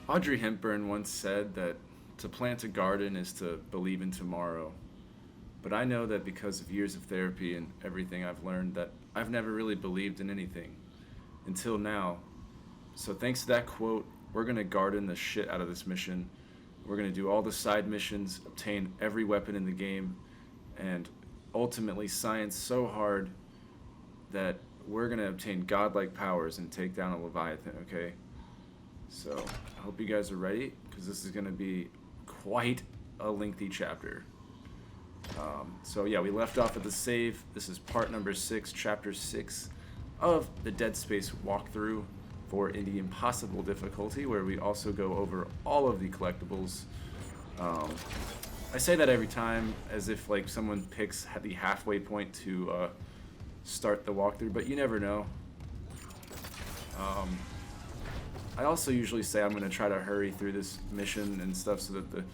Audrey Hepburn once said that to plant a garden is to believe in tomorrow. But I know that because of years of therapy and everything I've learned that I've never really believed in anything until now. So thanks to that quote, we're going to garden the shit out of this mission. We're going to do all the side missions, obtain every weapon in the game, and ultimately science so hard that we're going to obtain godlike powers and take down a leviathan, okay? So I hope you guys are ready, because this is going to be quite a lengthy chapter. So yeah, we left off at the save. This is part number 6, chapter 6 of the Dead Space walkthrough for in the impossible difficulty, where we also go over all of the collectibles. I say that every time as if like someone picks the halfway point to start the walkthrough, but you never know. I also usually say I'm going to try to hurry through this mission and stuff so that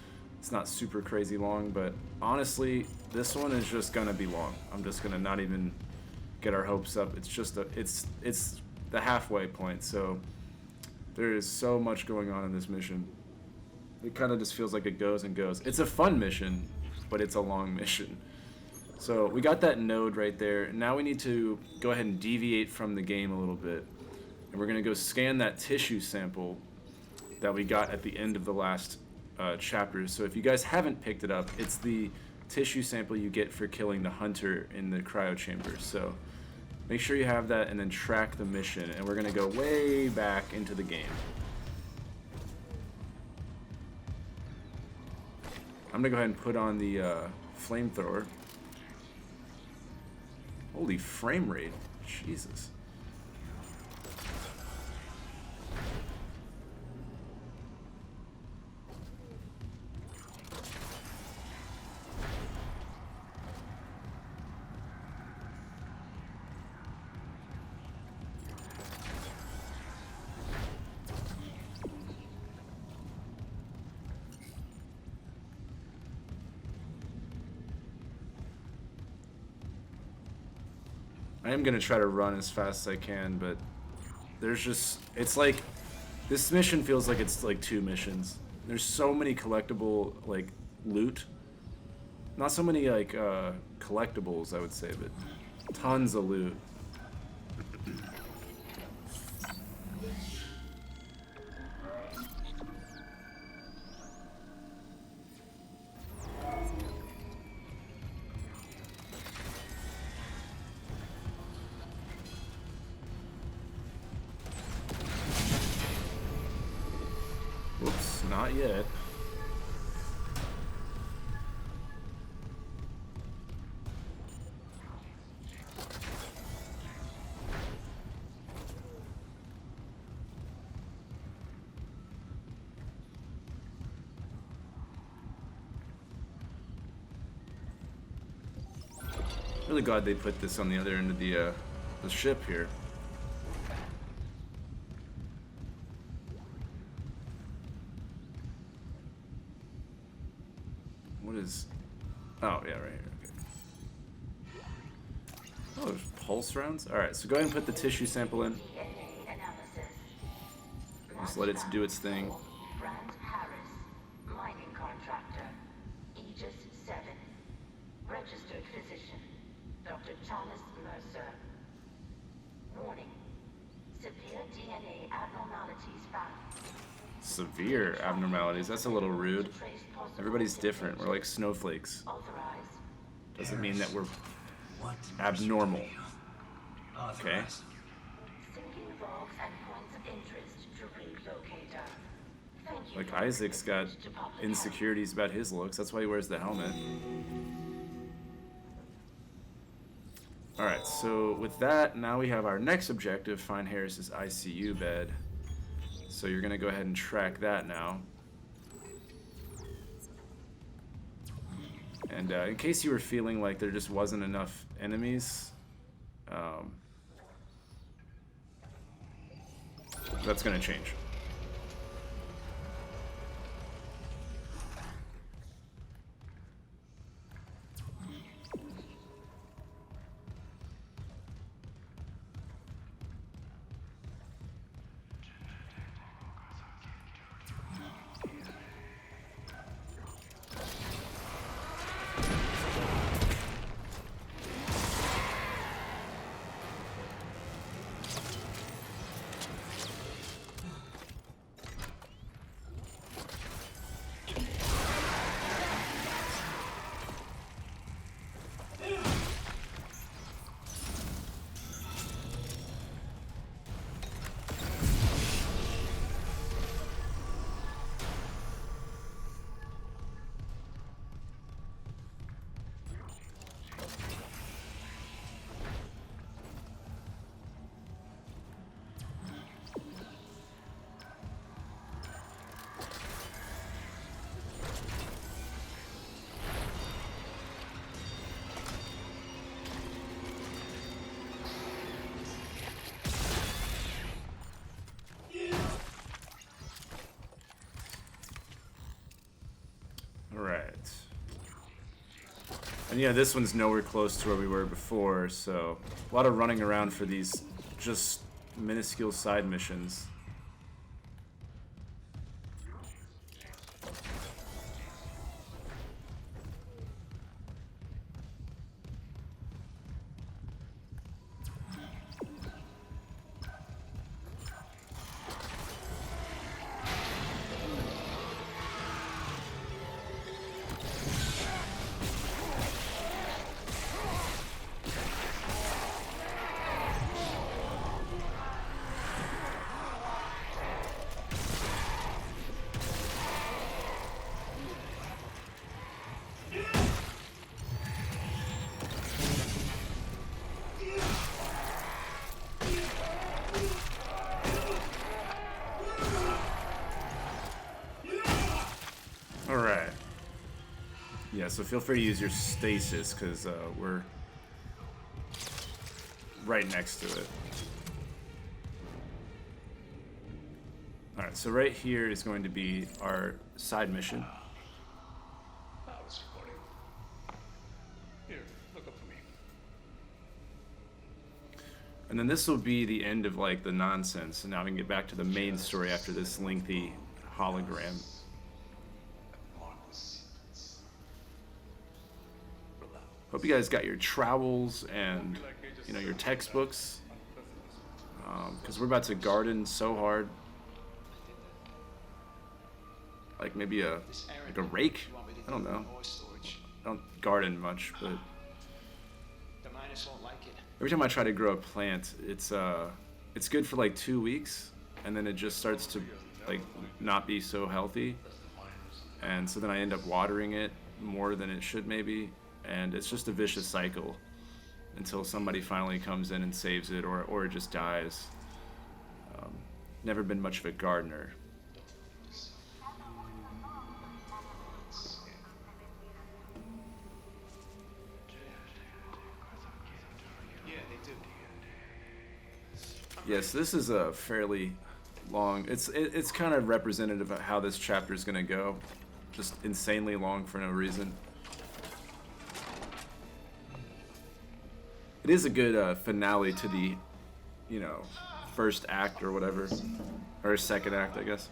it's not super crazy long, but honestly, this one is just going to be long. I'm just going to not even get our hopes up. It's just it's the halfway point, so there is so much going on in this mission. It kind of just feels like it goes and goes. It's a fun mission, but it's a long mission. So we got that node right there. Now we need to go ahead and deviate from the game a little bit. And we're going to go scan that tissue sample that we got at the end of the last chapter. So if you guys haven't picked it up, it's the tissue sample you get for killing the hunter in the cryo chamber. So make sure you have that and then track the mission. And we're going to go way back into the game. I'm going to go ahead and put on the flamethrower. Holy frame rate. Jesus. I am gonna try to run as fast as I can, but there's just, it's like, this mission feels like it's like 2 missions. There's so many collectible, like, loot. Not so many, like, collectibles, I would say, but tons of loot. Whoops, not yet. Really glad they put this on the other end of the ship here. What is... Oh, yeah, right here. Okay. Oh, there's pulse rounds? Alright, so go ahead and put the tissue sample in. Just let it do its thing. Mining contractor, Aegis 7. Registered physician, Dr. Thomas Mercer. Warning, severe DNA abnormalities found. Severe abnormalities? That's a little rude. Everybody's different. We're like snowflakes. Doesn't mean that we're abnormal. Okay? Like Isaac's got insecurities about his looks. That's why he wears the helmet. Alright, so with that, now we have our next objective, find Harris's ICU bed. So you're going to go ahead and track that now. And in case you were feeling like there just wasn't enough enemies, that's going to change. And yeah, this one's nowhere close to where we were before, so a lot of running around for these just minuscule side missions. Alright. Yeah, so feel free to use your stasis, because we're right next to it. Alright, so right here is going to be our side mission. I was recording. Here, look up for me. And then this will be the end of like the nonsense, and now we can get back to the main story after this lengthy hologram. Hope you guys got your trowels and, you know, your textbooks, because we're about to garden so hard. Like maybe a rake? I don't know. I don't garden much, but every time I try to grow a plant, it's good for like 2 weeks, and then it just starts to like not be so healthy, and so then I end up watering it more than it should maybe. And it's just a vicious cycle until somebody finally comes in and saves it, or it just dies. Never been much of a gardener. Yes, this is a fairly long. It's kind of representative of how this chapter is going to go. Just insanely long for no reason. It is a good finale to the, you know, first act or whatever, or second act, I guess.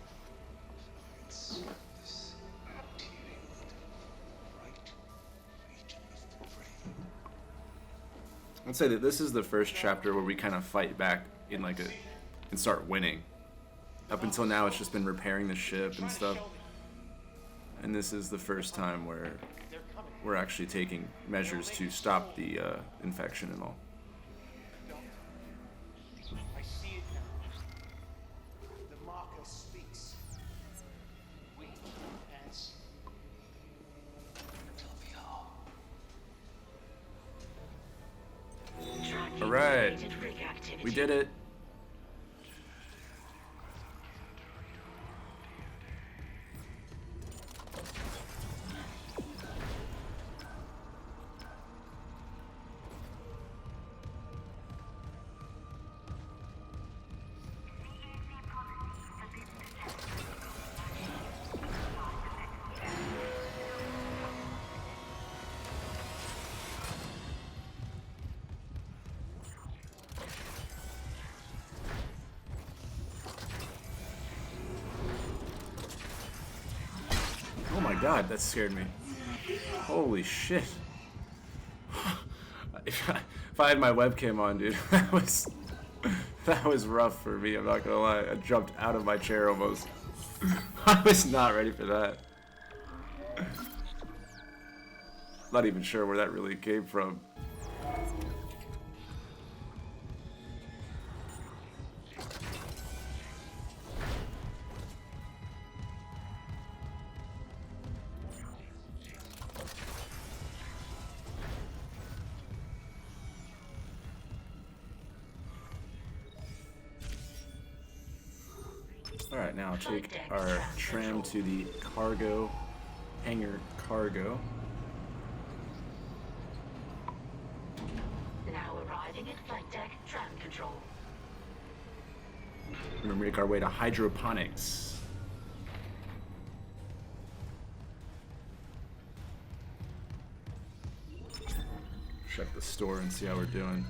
I'd say that this is the first chapter where we kind of fight back in like and start winning. Up until now, it's just been repairing the ship and stuff, and this is the first time where we're actually taking measures to stop the infection and all. I see it now. The marker speaks. We as All right, we did it. Oh my god, that scared me. Holy shit. If I had my webcam on, dude, that was rough for me, I'm not gonna lie. I jumped out of my chair almost. I was not ready for that. Not even sure where that really came from. Alright, now take our tram to the hangar cargo. Now arriving at flight deck tram control. We're gonna make our way to hydroponics. check the store and see how we're doing.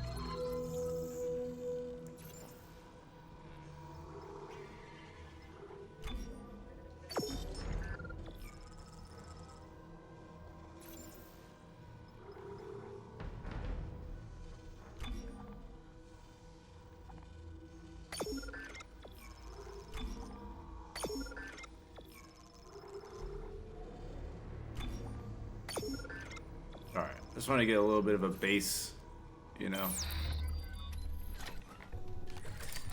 Alright, just want to get a little bit of a base, you know.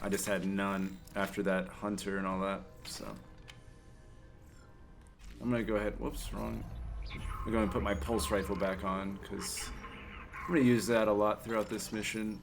I just had none after that hunter and all that, so. I'm gonna go ahead, whoops, wrong. I'm going to put my pulse rifle back on, because I'm gonna use that a lot throughout this mission.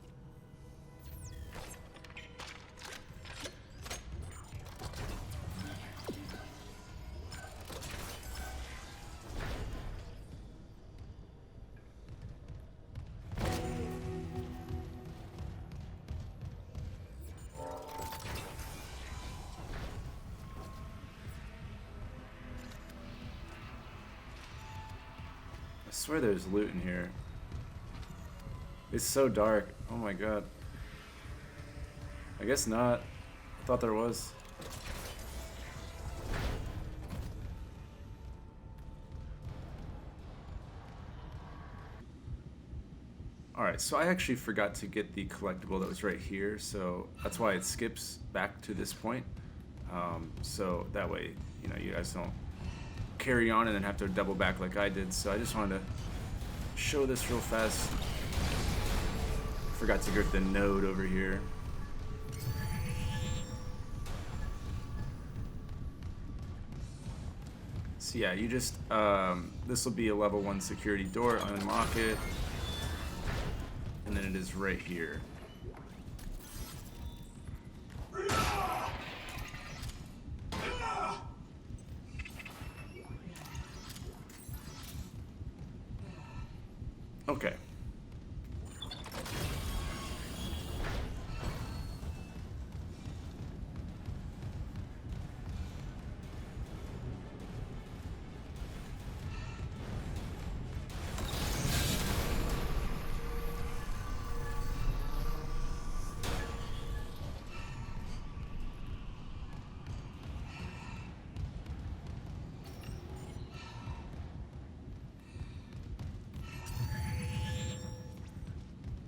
I swear there's loot in here. It's so dark. Oh my god. I guess not. I thought there was. Alright, so I actually forgot to get the collectible that was right here, so that's why it skips back to this point. So that way, you know, you guys don't carry on and then have to double back like I did. So I just wanted to show this real fast. Forgot to get the node over here. So yeah, you just this will be a level 1 security door. Unlock it, and then it is right here. Okay.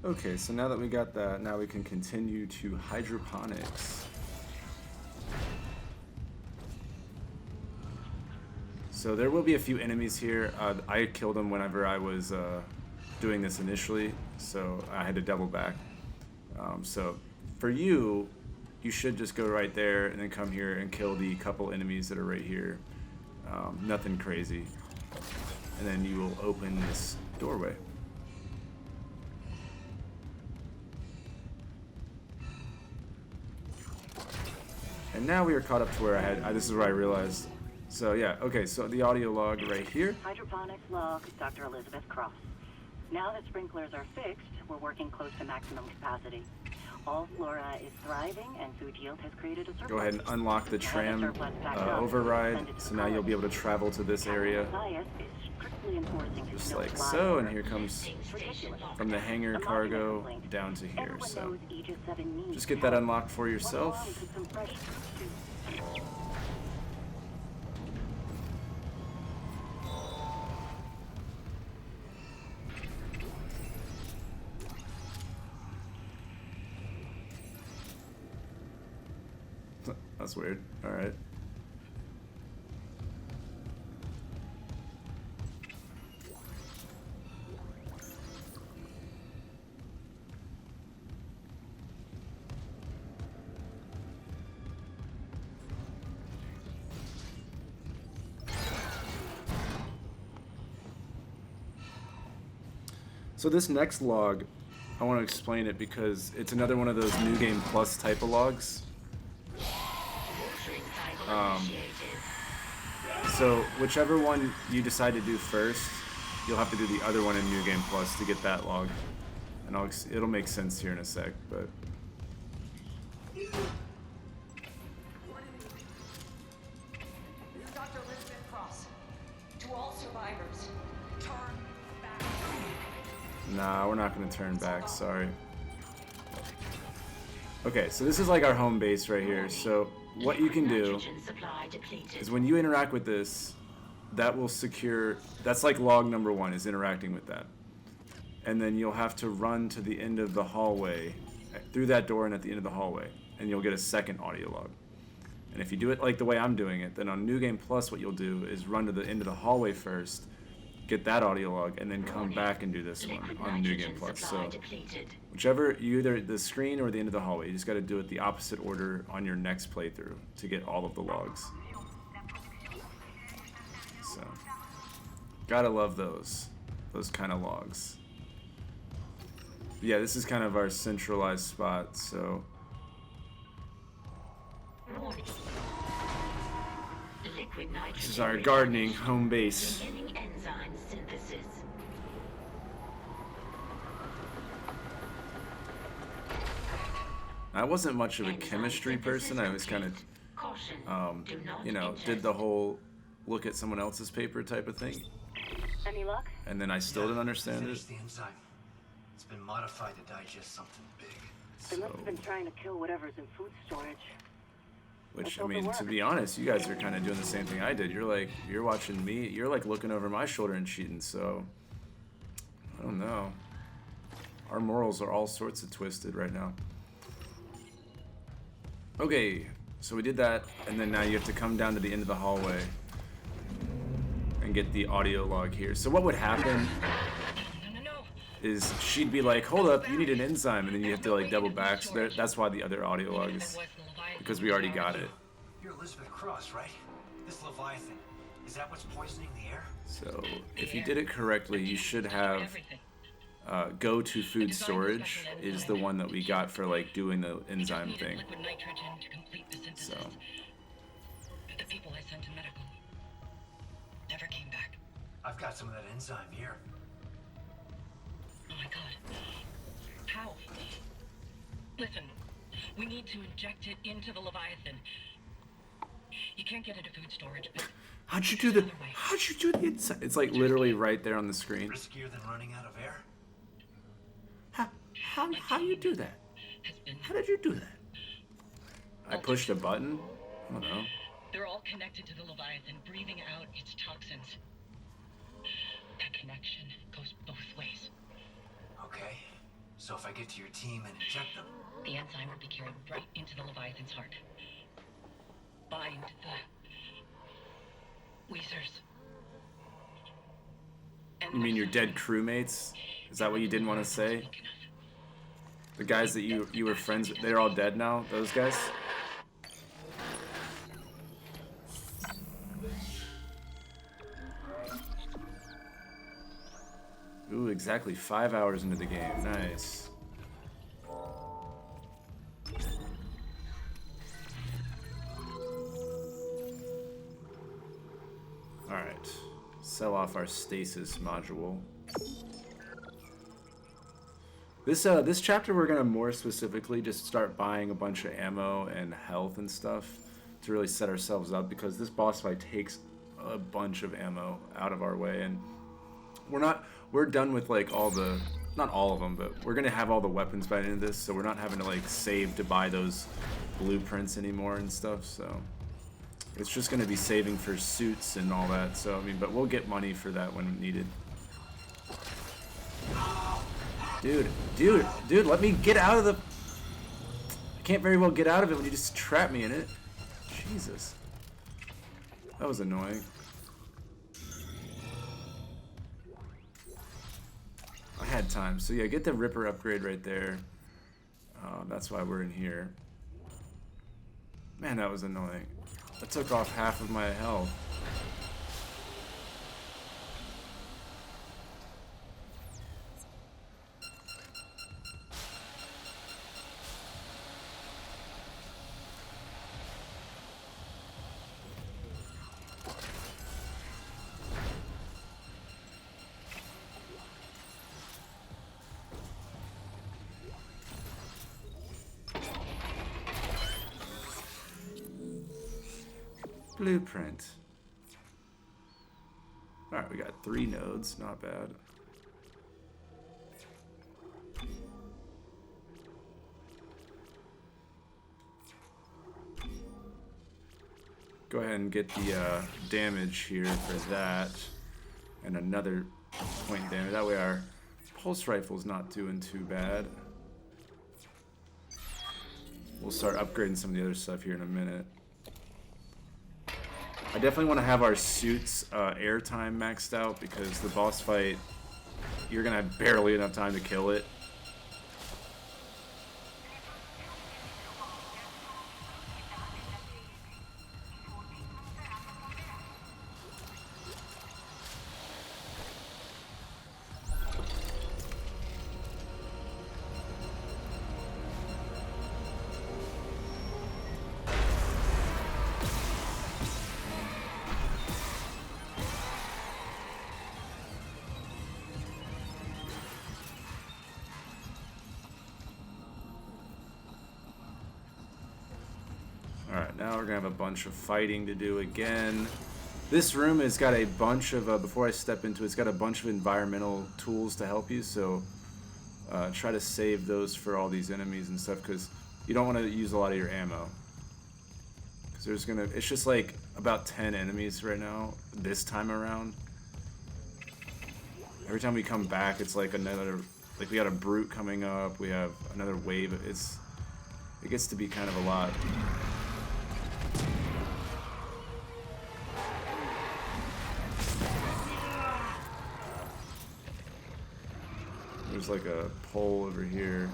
Okay, so now that we got that, now we can continue to hydroponics. So there will be a few enemies here. I killed them whenever I was doing this initially, so I had to double back. So for you, you should just go right there and then come here and kill the couple enemies that are right here. Nothing crazy. And then you will open this doorway. And now we are caught up to where I had, this is where I realized. So yeah, okay, so the audio log right here. Hydroponics log, Dr. Elizabeth Cross. Now that sprinklers are fixed, we're working close to maximum capacity. All flora is thriving and food yield has created a surplus. Go ahead and unlock the tram override, so now you'll be able to travel to this area. Just like so, and here comes from the hangar cargo down to here, so just get that unlocked for yourself. That's weird. Alright. So this next log, I want to explain it because it's another one of those New Game Plus type of logs. So whichever one you decide to do first, you'll have to do the other one in New Game Plus to get that log. And it'll make sense here in a sec, but... This is Dr. Elizabeth Cross. To all survivors, turn back. Nah, we're not gonna turn back, sorry. Okay, so this is like our home base right here. So what you can do is when you interact with this, that will secure, that's like log number 1 is interacting with that. And then you'll have to run to the end of the hallway, through that door and at the end of the hallway, and you'll get a second audio log. And if you do it like the way I'm doing it, then on New Game Plus what you'll do is run to the end of the hallway first, get that audio log, and then come back and do this one on New Game Plus. So whichever, either the screen or the end of the hallway, you just got to do it the opposite order on your next playthrough to get all of the logs. So gotta love those kind of logs. Yeah, this is kind of our centralized spot, so this is our gardening home base. I wasn't much of a chemistry person. I was kind of, you know, did the whole look at someone else's paper type of thing. Any luck? And then I still didn't understand it. Finished the enzyme. It's been modified to digest something big. They must have been trying to kill whatever's in food storage. Which, I mean, to be honest, you guys are kind of doing the same thing I did. You're watching me, you're like looking over my shoulder and cheating, so I don't know. Our morals are all sorts of twisted right now. Okay, so we did that, and then now you have to come down to the end of the hallway and get the audio log here. So what would happen is she'd be like, hold up, you need an enzyme, and then you have to like double back. So that's why the other audio log is, because we already got it. You're Elizabeth Cross, right? This leviathan, is that what's poisoning the air? So if you did it correctly, you should have go to food storage is the one that we got for like doing the enzyme thing. So But the people I sent to medical never came back. I've got some of that enzyme here. Oh my god. How? Listen, we need to inject it into the Leviathan. You can't get into food storage, but how'd you do the enzyme? It's like literally right there on the screen. Riskier than running out of air? How do you do that? How did you do that? I pushed a button? I don't know. They're all connected to the Leviathan, breathing out its toxins. That connection goes both ways. Okay, so if I get to your team and inject them, The enzyme will be carried right into the Leviathan's heart. Bind the Weezers. You mean your dead crewmates? Is that what you didn't want to say? The guys that you were friends with, they're all dead now? Those guys? Ooh, exactly 5 hours into the game. Nice. Alright. Sell off our stasis module. This chapter we're gonna more specifically just start buying a bunch of ammo and health and stuff to really set ourselves up, because this boss fight takes a bunch of ammo out of our way, and we're done with like all the, not all of them, but we're gonna have all the weapons by the end of this, so we're not having to like save to buy those blueprints anymore and stuff, so it's just gonna be saving for suits and all that. So I mean, but we'll get money for that when needed. Dude, let me get out of the... I can't very well get out of it when you just trap me in it. Jesus. That was annoying. I had time. So yeah, get the Ripper upgrade right there. That's why we're in here. Man, that was annoying. That took off half of my health. Blueprint. Alright, we got 3 nodes, not bad. go ahead and get the damage here for that, and another point damage. That way our pulse rifle's not doing too bad. We'll start upgrading some of the other stuff here in a minute. I definitely want to have our suits airtime maxed out, because the boss fight, you're gonna have barely enough time to kill it. Alright, now we're gonna have a bunch of fighting to do again. This room has got a bunch of, before I step into it, it's got a bunch of environmental tools to help you, so try to save those for all these enemies and stuff, because you don't want to use a lot of your ammo. Because there's gonna, it's just like about 10 enemies right now, this time around. Every time we come back, it's like another, like we got a brute coming up, we have another wave, it gets to be kind of a lot. There's like a pole over here.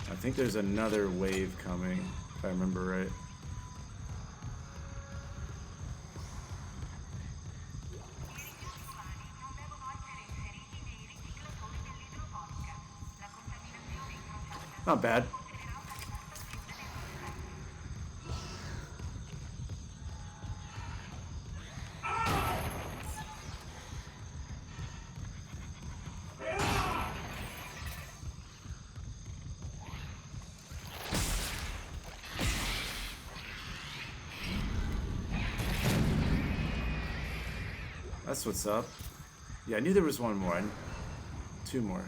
I think there's another wave coming, if I remember right. Not bad. That's what's up. Yeah, I knew there was one more. Two more.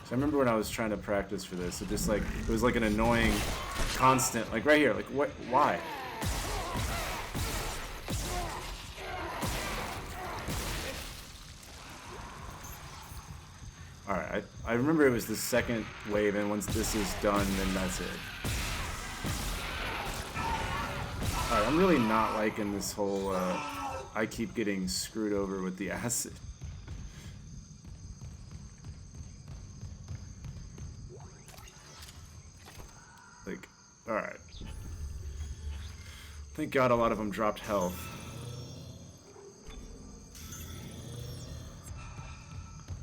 So I remember when I was trying to practice for this, it just like, it was like an annoying constant, like right here, like what, why? Alright, I remember it was the second wave, and once this is done, then that's it. Alright, I'm really not liking this whole, I keep getting screwed over with the acid. Like, alright. Thank God a lot of them dropped health.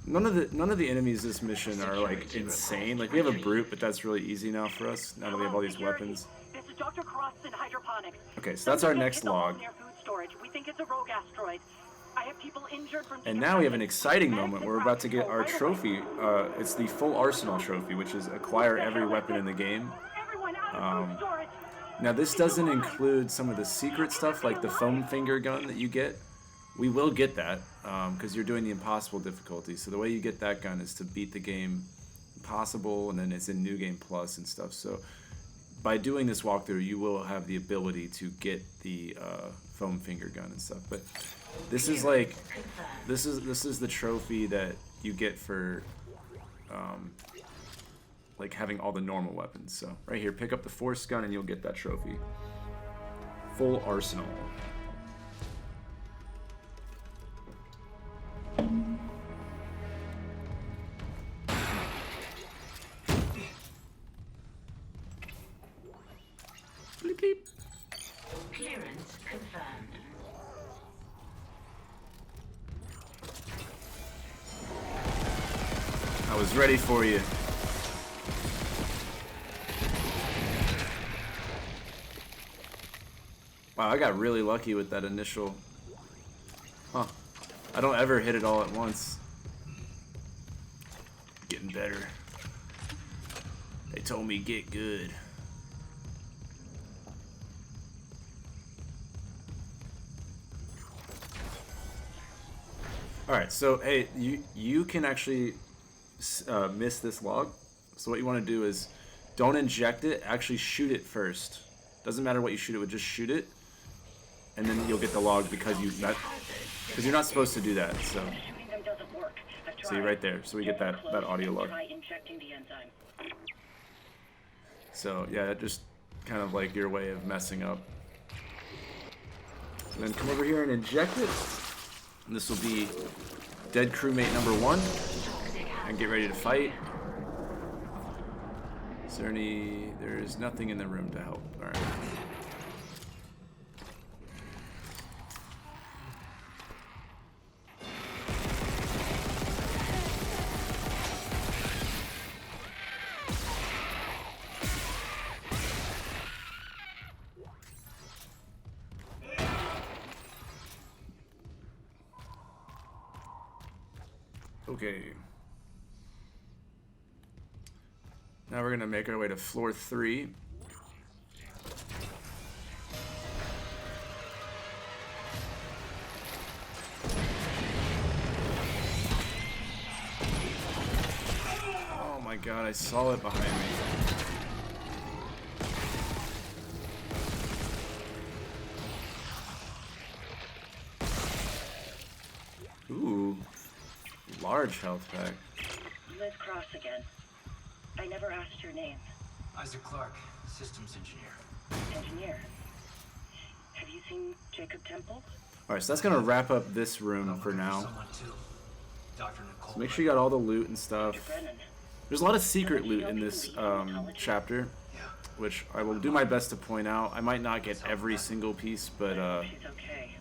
None of the enemies this mission are like insane. Like we have a brute, but that's really easy now for us. Now that we have all these weapons. This is Dr. Cross in hydroponics. Okay, so that's our next log. Near food storage. We think it's a rogue asteroid. I have people injured from. And now we have an exciting moment. We're about to get our trophy. It's the full arsenal trophy, which is acquire every weapon in the game. Now this doesn't include some of the secret stuff, like the foam finger gun that you get. We will get that, because you're doing the impossible difficulty. So the way you get that gun is to beat the game impossible, and then it's in New Game Plus and stuff. So by doing this walkthrough, you will have the ability to get the foam finger gun and stuff. But this is like, this is the trophy that you get for like having all the normal weapons. So right here, pick up the force gun and you'll get that trophy. Full arsenal. Clearance confirmed. was ready for you. Wow, I got really lucky with that initial. Huh. I don't ever hit it all at once. Getting better. They told me get good. Alright, so hey, you can actually miss this log. So what you want to do is don't inject it, actually shoot it first. Doesn't matter what you shoot it with, just shoot it. And then you'll get the log because you're not supposed to do that. So Shooting them doesn't work. I've tried. see right there. So we get that audio log. Try injecting the enzyme. So yeah, just kind of like your way of messing up. And then come over here and inject it. And this will be dead crewmate number 1. And get ready to fight. Is there any... There's nothing in the room to help. Alright. Okay. Now we're gonna make our way to floor 3. Oh my god, I saw it behind me. Ooh. Large health pack. Liz Cross again. I never asked your name. Isaac Clarke, systems engineer. Engineer. Have you seen Jacob Temple? Alright, so that's gonna wrap up this room for now. Someone too. Dr. Nicole. So make sure you got all the loot and stuff. Brennan. There's a lot of secret loot in this chapter, Yeah. which I will do my best to point out. I might not get every single piece, but She's okay.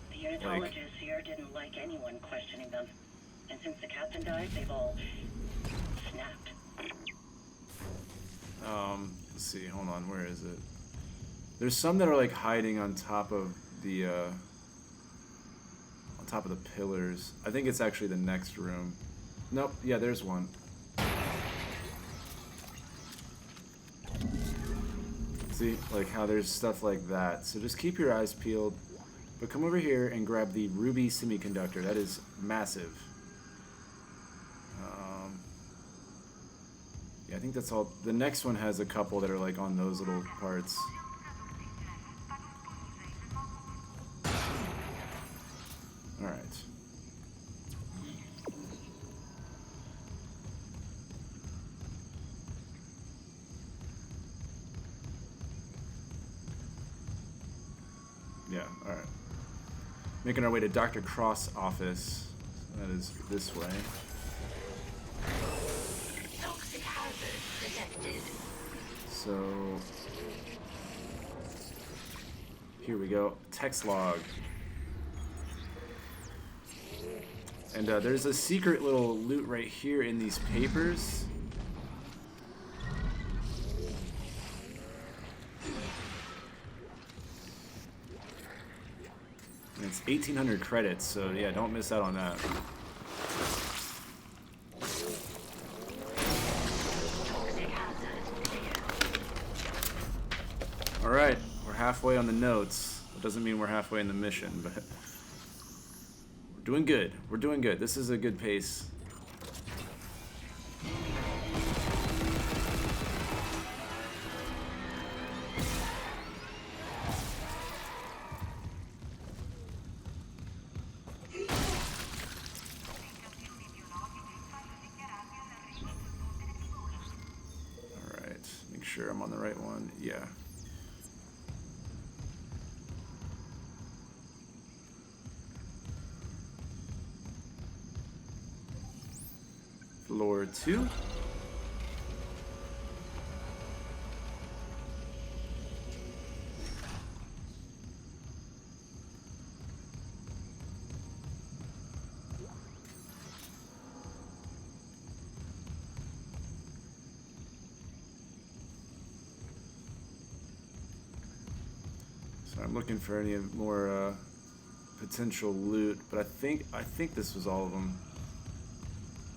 The unitologists here didn't like anyone questioning them. And since the captain died, they've all snapped. let's see, hold on, where is it? There's some that are like hiding on top of the pillars. I think it's actually the next room. Nope, yeah, there's one. See, like how there's stuff like that. So just keep your eyes peeled. But come over here and grab the ruby semiconductor. That is massive. Yeah, I think that's all. The next one has a couple that are like on those little parts. Alright. Yeah, alright. Making our way to Dr. Cross' office. That is this way. Toxic hazard detected. So here we go. Text log. And there's a secret little loot right here in these papers. And it's 1,800 credits, so yeah, don't miss out on that. Alright, we're halfway on the notes. It doesn't mean we're halfway in the mission, but we're doing good. We're doing good. This is a good pace. Alright, make sure I'm on the right one. Yeah. Floor 2. I'm looking for any more potential loot, but I think this was all of them.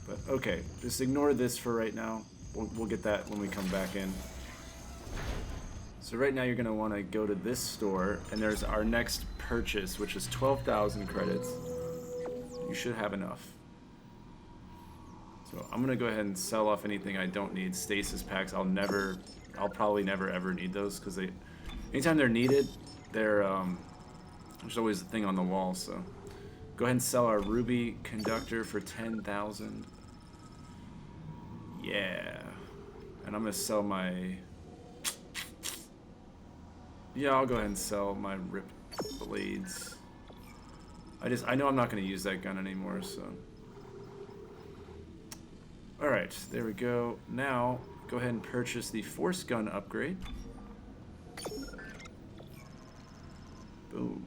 But okay, just ignore this for right now. We'll get that when we come back in. So right now you're gonna want to go to this store, and there's our next purchase, which is 12,000 credits. You should have enough. So I'm gonna go ahead and sell off anything I don't need. Stasis packs, I'll probably never ever need those, because anytime they're needed, there's always a thing on the wall. So go ahead and sell our ruby conductor for 10,000. Yeah, and I'm gonna sell my. Yeah, I'll go ahead and sell my ripped blades. I know I'm not gonna use that gun anymore, so. Alright, there we go. Now, go ahead and purchase the force gun upgrade. Boom.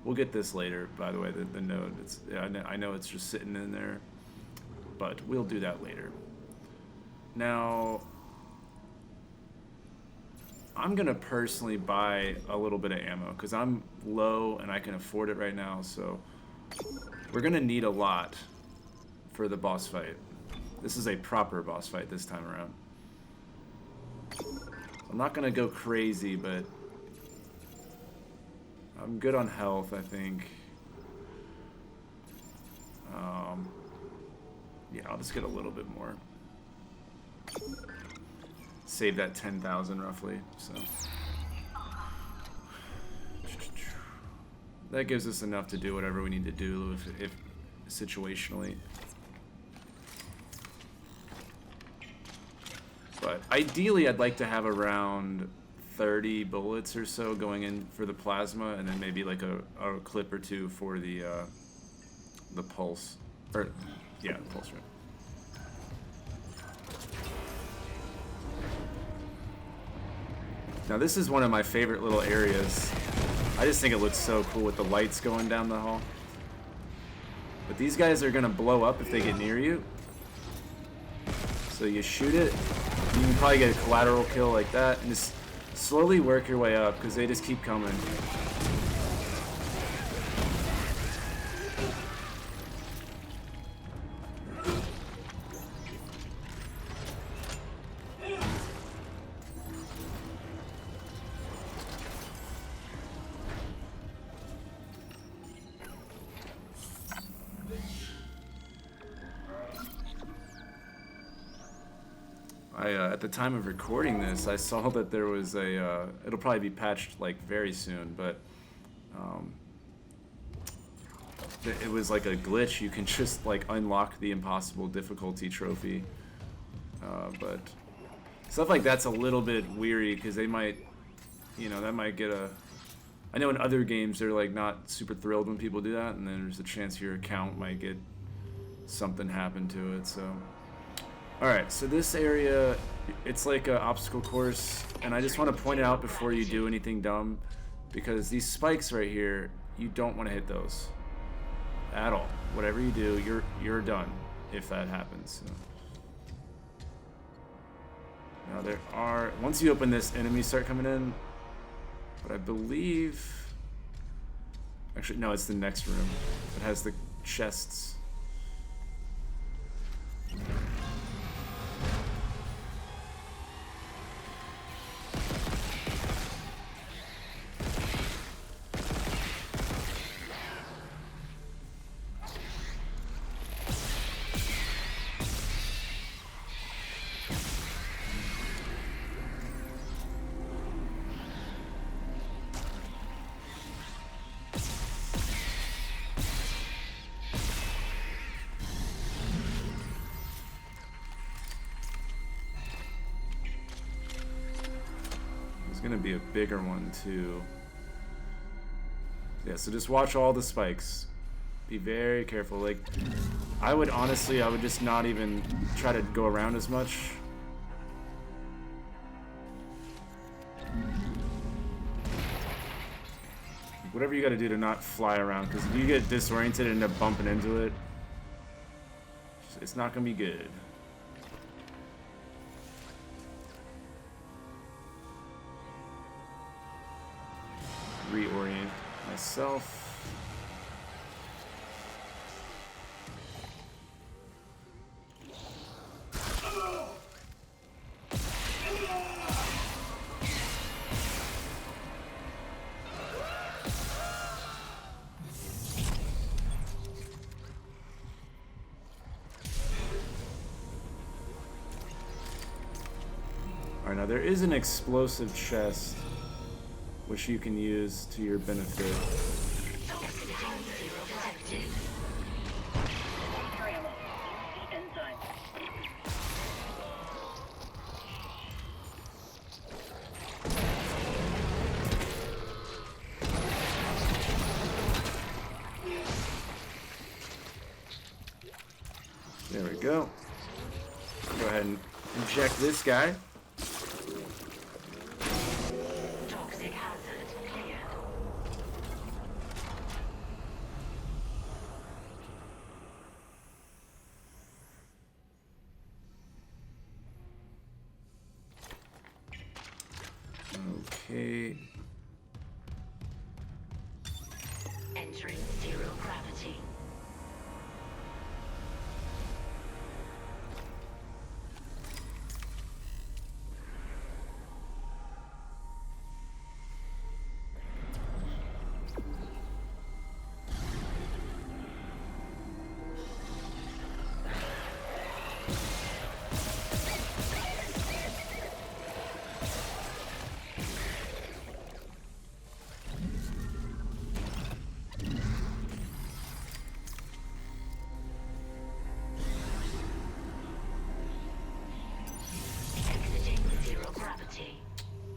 We'll get this later, by the way, the node. I know it's just sitting in there, but we'll do that later. Now, I'm gonna personally buy a little bit of ammo because I'm low and I can afford it right now, so we're gonna need a lot for the boss fight. This is a proper boss fight this time around. I'm not gonna go crazy, but I'm good on health, I think. Yeah, I'll just get a little bit more. Save that 10,000 roughly, so. That gives us enough to do whatever we need to do if situationally. But ideally, I'd like to have around 30 bullets or so going in for the plasma, and then maybe like a clip or two for the pulse. Or, yeah, the pulse, right. Now this is one of my favorite little areas. I just think it looks so cool with the lights going down the hall. But these guys are gonna blow up if they get near you. So you shoot it, you can probably get a collateral kill like that, and just slowly work your way up because they just keep coming. At the time of recording this, I saw that there was a, it'll probably be patched like very soon, but it was like a glitch. You can just like unlock the impossible difficulty trophy, but stuff like that's a little bit weary because they might, that might get a. I know in other games they're like not super thrilled when people do that, and then there's a chance your account might get something happen to it. So. Alright, so this area, it's like an obstacle course, and I just want to point it out before you do anything dumb, because these spikes right here, you don't want to hit those at all. Whatever you do, you're done if that happens. So. Now there are, once you open this, enemies start coming in, but I believe, actually no, it's the next room. It has the chests. Gonna be a bigger one too. Yeah, so just watch all the spikes. Be very careful. Like, I would just not even try to go around as much. Whatever you gotta do to not fly around, because if you get disoriented and end up bumping into it, it's not gonna be good. itself. Alright, now there is an explosive chest which you can use to your benefit. There we go. Go ahead and inject this guy. Toxic hazard cleared. Okay. Entering zero gravity.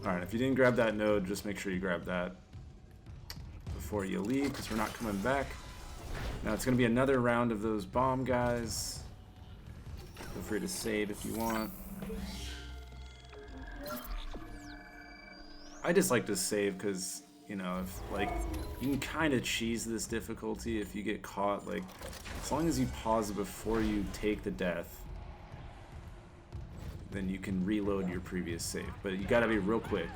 Alright, if you didn't grab that node, just make sure you grab that before you leave, because we're not coming back. Now it's going to be another round of those bomb guys. Feel free to save if you want. I just like to save because, you know, if like you can kind of cheese this difficulty if you get caught. Like, as long as you pause it before you take the death, then you can reload your previous save. But you gotta be real quick.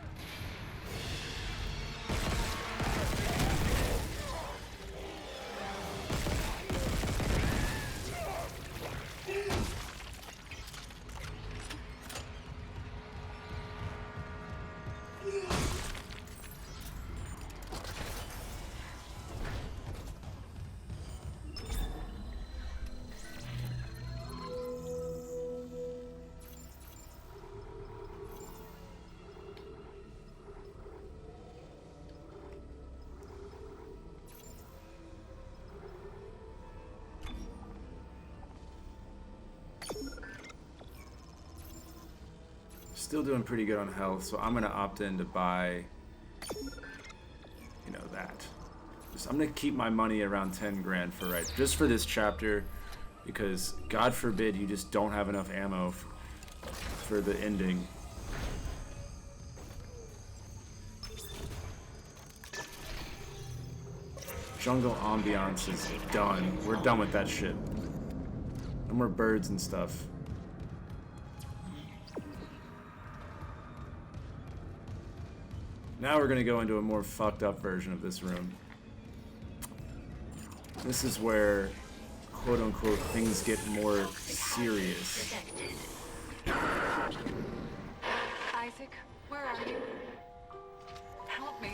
Still doing pretty good on health, so I'm gonna opt in to buy, you know, that. I'm gonna keep my money around 10 grand for just for this chapter, because God forbid you just don't have enough ammo for the ending. Jungle ambiance is done. We're done with that shit. No more birds and stuff. Now we're going to go into a more fucked up version of this room. This is where, quote unquote, things get more serious. Isaac, where are you? Help me.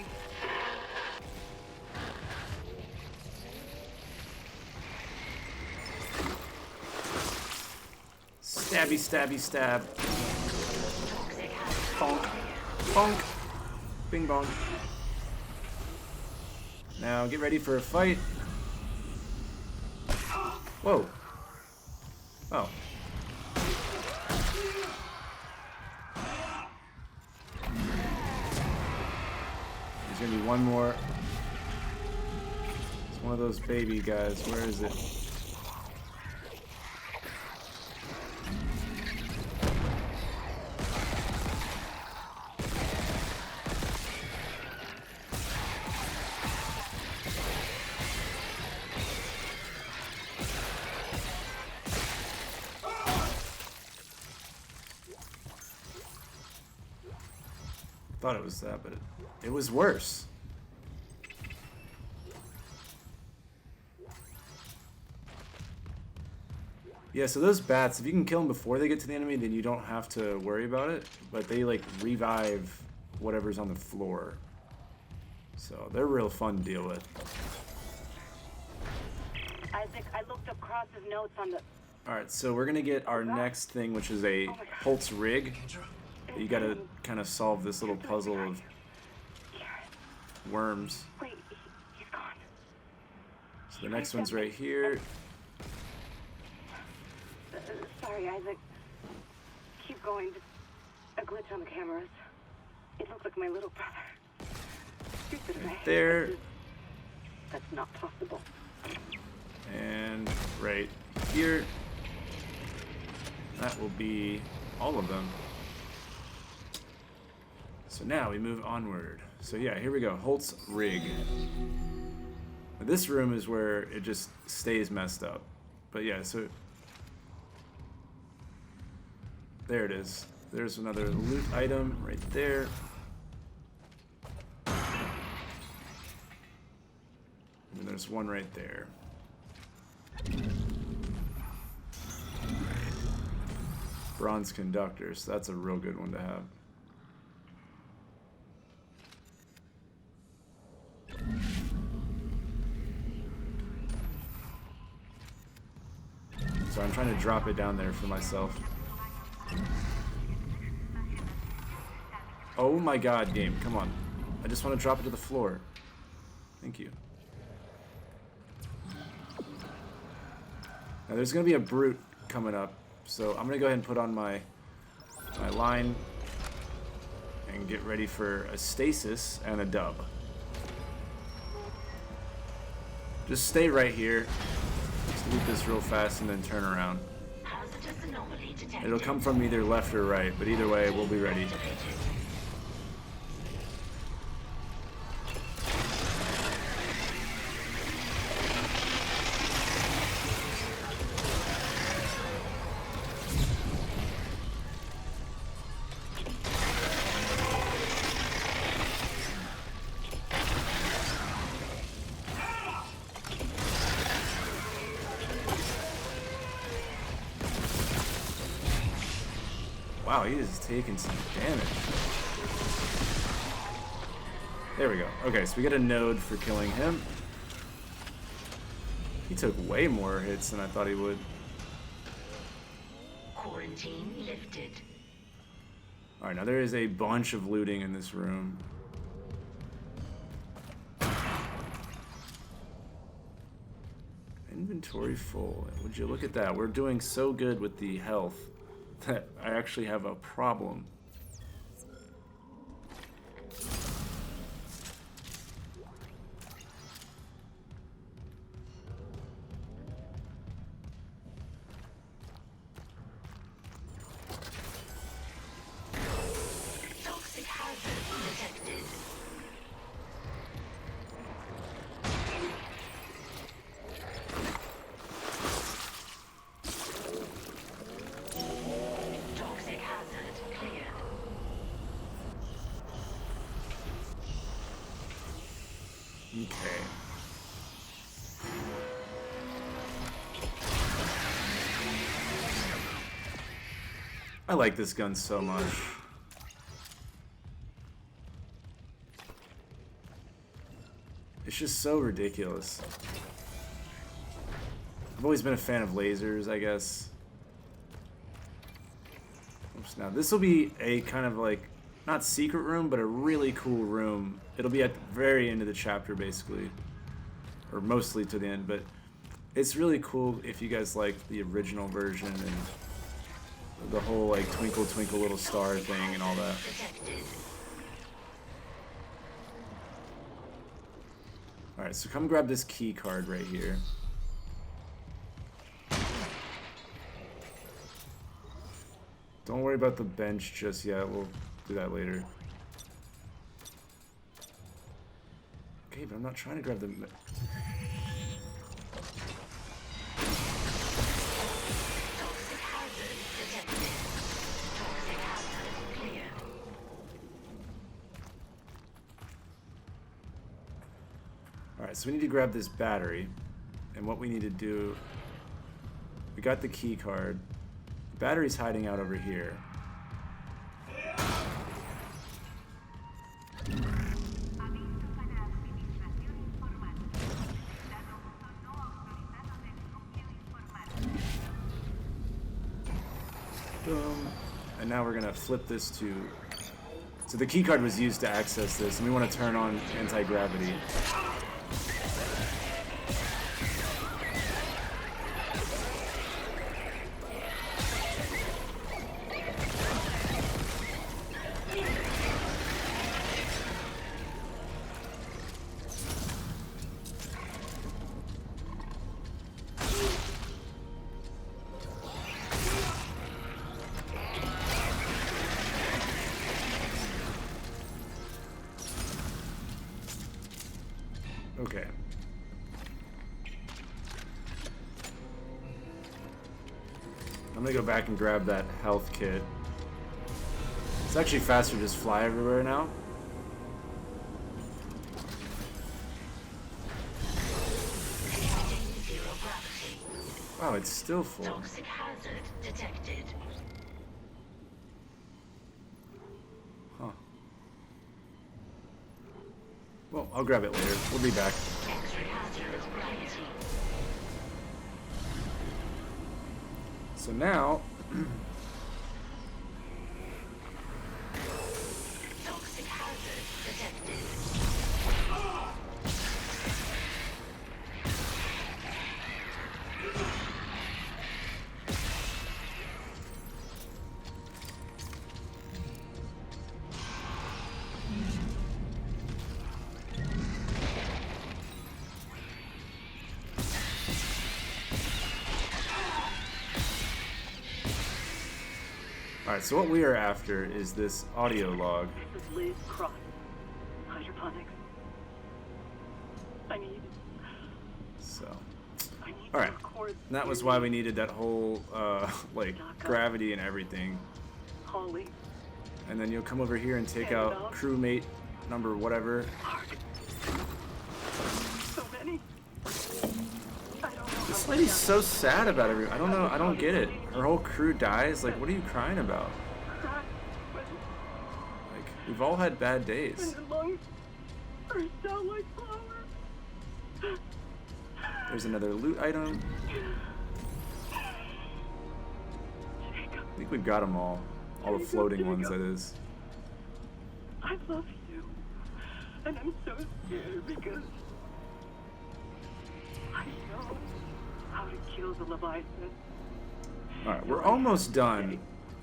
Stabby, stabby, stab. Bonk. Bonk. Bing bong. Now get ready for a fight. Whoa. Oh. There's gonna be one more. It's one of those baby guys. Where is it? Thought it was that, but it was worse. Yeah, so those bats, if you can kill them before they get to the enemy, then you don't have to worry about it. But they, like, revive whatever's on the floor. So they're real fun to deal with. Isaac, I looked up Cross's notes on the... Alright, so we're going to get our next thing, which is a Holtz rig. You gotta kind of solve this little puzzle of worms. Wait, he's gone. So the next one's right here. Sorry, Isaac. Keep going. Just a glitch on the cameras. It looks like my little brother. Stupid Right there. That's not possible. And right here. That will be all of them. So now we move onward. So yeah, here we go. Holtz rig. Now this room is where it just stays messed up. But yeah, so there it is. There's another loot item right there. And there's one right there. Bronze conductors. That's a real good one to have. So I'm trying to drop it down there for myself. Oh my god, game, come on. I just want to drop it to the floor. Thank you. Now there's going to be a brute coming up, so I'm going to go ahead and put on my line and get ready for a stasis and a dub. Just stay right here. Just loot this real fast and then turn around. It'll come from either left or right, but either way, we'll be ready. Wow, he is taking some damage. There we go. Okay, so we get a node for killing him. He took way more hits than I thought he would. Quarantine lifted. Alright, now there is a bunch of looting in this room. Inventory full. Would you look at that? We're doing so good with the health that I actually have a problem. Toxic hazard detected. Toxic hazard cleared. Okay. I like this gun so much. It's just so ridiculous. I've always been a fan of lasers, I guess. Oops, now this will be a kind of like, not secret room, but a really cool room. It'll be at the very end of the chapter, basically. Or mostly to the end, but it's really cool if you guys like the original version and the whole like twinkle twinkle little star thing and all that. Alright, so come grab this key card right here. Don't worry about the bench just yet, we'll do that later. Okay, but I'm not trying to grab the... Alright, so we need to grab this battery. And what we need to do... got the key card. The battery's hiding out over here. Boom. And now we're gonna flip this to... So the key card was used to access this, and we want to turn on anti-gravity. Okay. I'm gonna go back and grab that health kit. It's actually faster to just fly everywhere now. Zero gravity. Wow, it's still full. Toxic hazard detected. Huh. Well, I'll grab it later. We'll be back. X-ray hazard gravity. So now... Toxic hazard detected. Alright, so what we are after is this audio log. This is Liz Cross. Hydroponics. I need So... to Alright, record. and that was why we needed that whole, like, gravity and everything. Holly. And then you'll come over here and take out crewmate number whatever. Mark. So many. I don't know. This lady's so sad about everything. I don't know, I don't get it. Her whole crew dies, like, what are you crying about? Like, we've all had bad days. And the lungs are down like flowers. There's another loot item. Jacob, I think we've got them all. All the floating ones, that is. I love you. And I'm so scared because I know how to kill the Leviathan. Alright, we're almost done.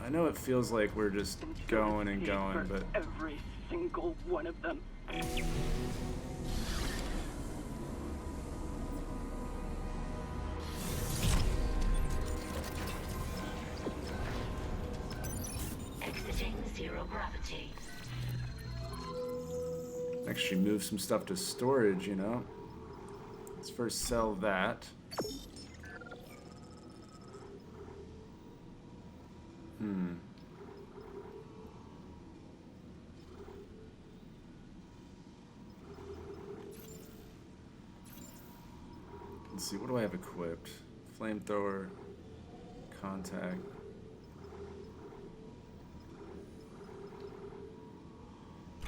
I know it feels like we're just And going and pay going, for but... every single one of them. Exiting zero gravity. Actually move some stuff to storage, you know? Let's first sell that. Let's see, what do I have equipped? Flamethrower, contact.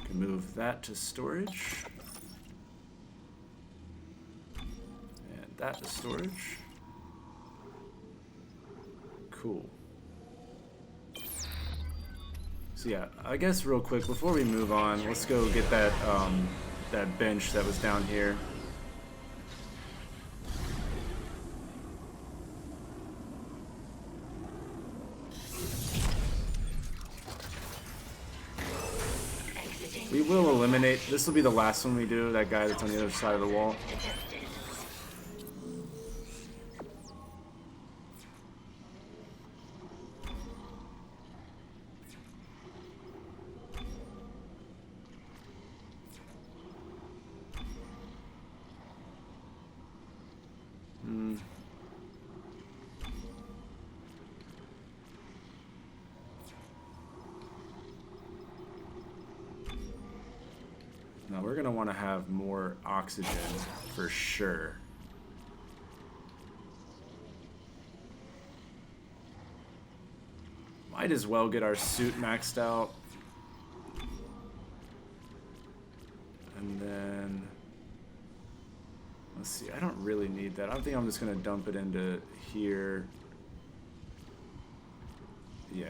Can move that to storage. And that to storage. Cool. So yeah, I guess real quick before we move on, let's go get that that bench that was down here. We will eliminate, this will be the last one we do, that guy that's on the other side of the wall. Detected. Now we're gonna want to have more oxygen for sure. Might as well get our suit maxed out. And then... let's see, I don't really need that. I think I'm just going to dump it into here. Yeah.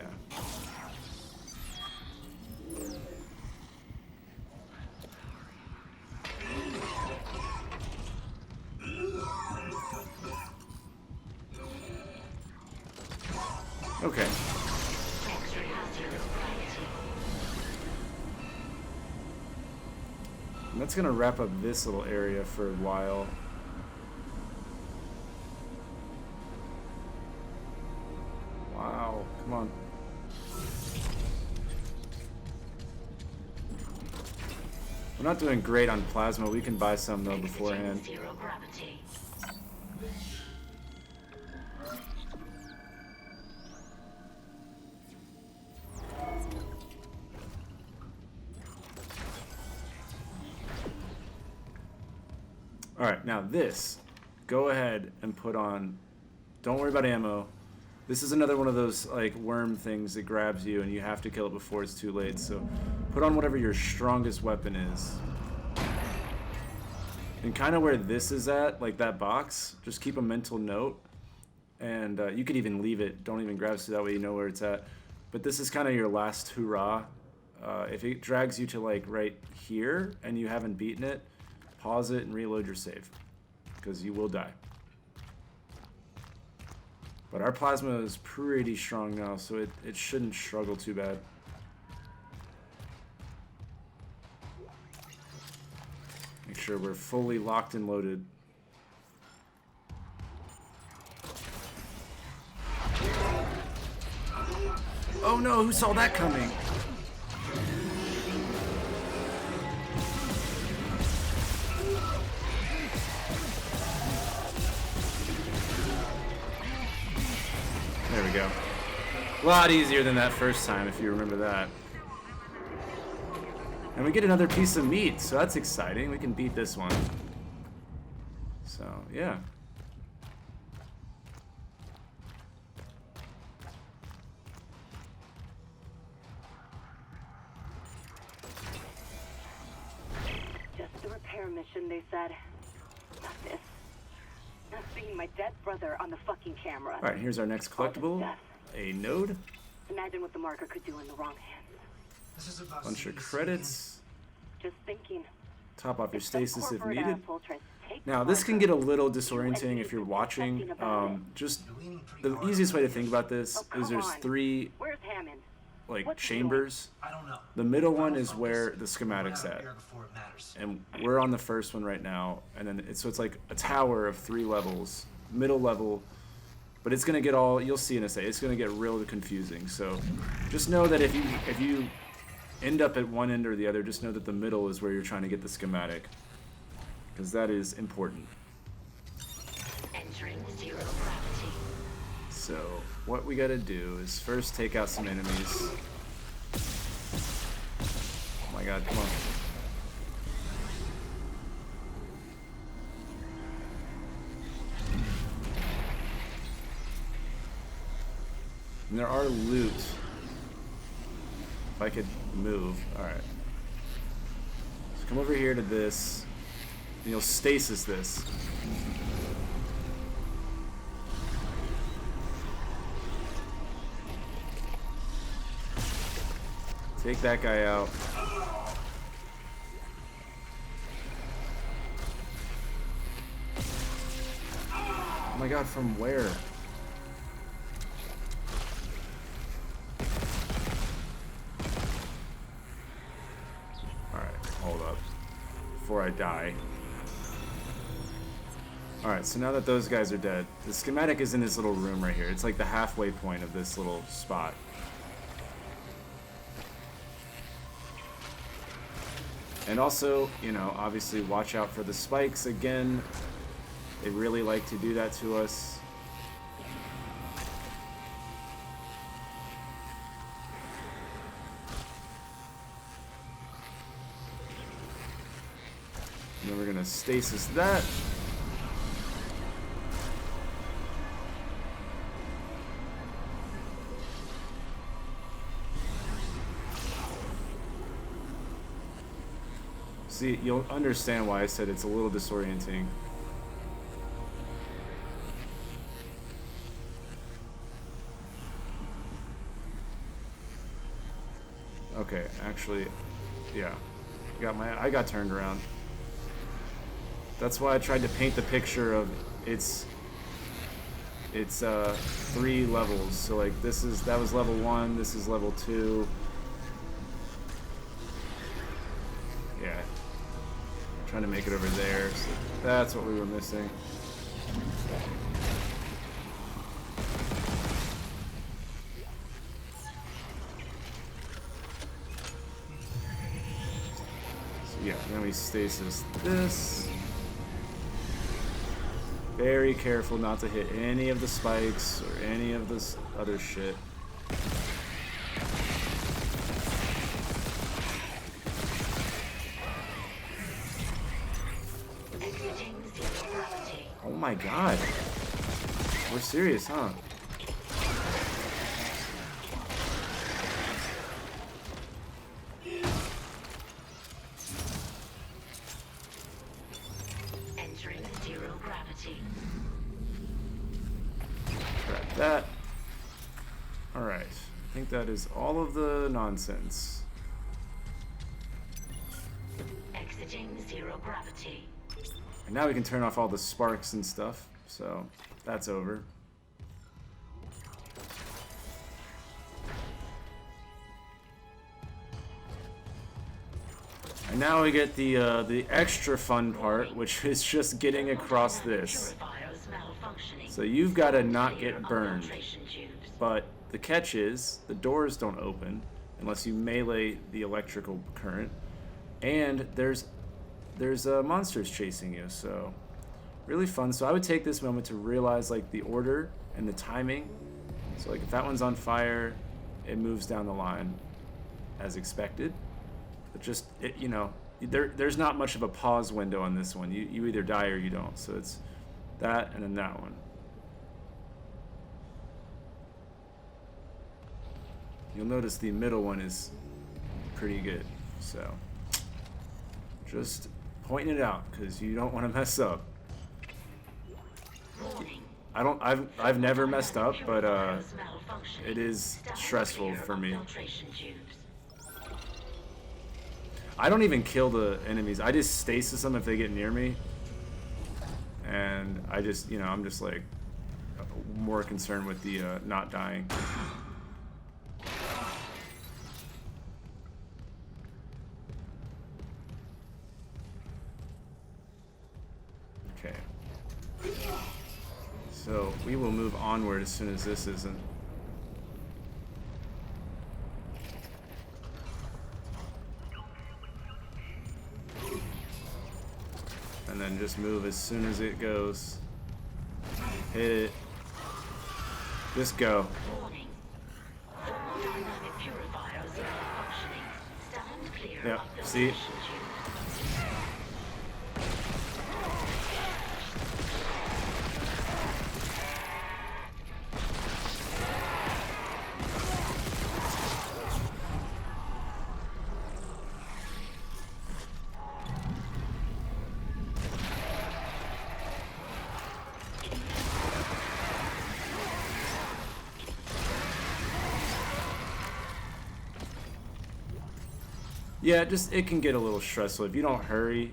Okay. And that's going to wrap up this little area for a while. Wow, come on. We're not doing great on plasma. We can buy some though beforehand. Zero gravity. Alright, now this. Go ahead and put on... don't worry about ammo. This is another one of those like worm things that grabs you and you have to kill it before it's too late. So put on whatever your strongest weapon is. And kind of where this is at, like that box, just keep a mental note. And you could even leave it. Don't even grab it so that way you know where it's at. But this is kind of your last hurrah. If it drags you to like right here and you haven't beaten it, pause it and reload your save. Because you will die. But our plasma is pretty strong now, so it shouldn't struggle too bad. Make sure we're fully locked and loaded. Oh no, who saw that coming? There we go. A lot easier than that first time, if you remember that. And we get another piece of meat, so that's exciting. We can beat this one. So, yeah. Just a repair mission, they said. Not this. Not seeing my dead brother on the fucking camera. Alright, here's our next collectible. A node. Imagine what the marker could do in the wrong hands. This is about Bunch of credits. Just thinking. Top off your If some stasis if corporate needed. asshole tries to take Now, the this can marker, get a little you disorienting and if you're me watching. thinking about it. Just You're leaning pretty the hard easiest way to on think it. about this Oh, is there's come on. 3 Where's Hammond? like What's he chambers. I don't know. The middle one Final is focus. where the Run schematic's out of at. air before it matters. And we're on the first one right now, and then it's like a tower of 3 levels, middle level, but it's gonna get all, you'll see in a second, it's gonna get real confusing. So just know that if you end up at one end or the other, just know that the middle is where you're trying to get the schematic, because that is important. Entering zero gravity. So what we gotta do is first take out some enemies. Oh my god, come on. And there are loot. If I could move. Alright. So come over here to this. And you'll stasis this. Take that guy out. Oh my god, from where? Alright, hold up. Before I die. Alright, so now that those guys are dead, the schematic is in this little room right here. It's like the halfway point of this little spot. And also, you know, obviously watch out for the spikes again. They really like to do that to us. And then we're gonna stasis that. See, you'll understand why I said it's a little disorienting. Okay, actually, yeah. I got turned around. That's why I tried to paint the picture of it's 3 levels. So like that was level 1, this is level 2. Yeah. Trying to make it over there. So that's what we were missing. So yeah, then we stasis this. Very careful not to hit any of the spikes or any of this other shit. Oh my god. We're serious, huh? Entering zero gravity. Grab that. Alright. I think that is all of the nonsense. Exiting zero gravity. And now we can turn off all the sparks and stuff. So that's over. And now we get the extra fun part, which is just getting across this. So you've got to not get burned. But the catch is, the doors don't open unless you melee the electrical current. And there's monsters chasing you, so really fun. So I would take this moment to realize like the order and the timing. So like if that one's on fire, it moves down the line as expected. But just you know, there's not much of a pause window on this one. You either die or you don't. So it's that and then that one. You'll notice the middle one is pretty good. So just pointing it out because you don't want to mess up. I've never messed up, but it is stressful for me. I don't even kill the enemies. I just stasis them if they get near me. And I just, you know, I'm just like more concerned with the not dying. Okay. So we will move onward as soon as this isn't. And then just move as soon as it goes. Hit it. Just go. Yep, see? Yeah, it can get a little stressful. If you don't hurry,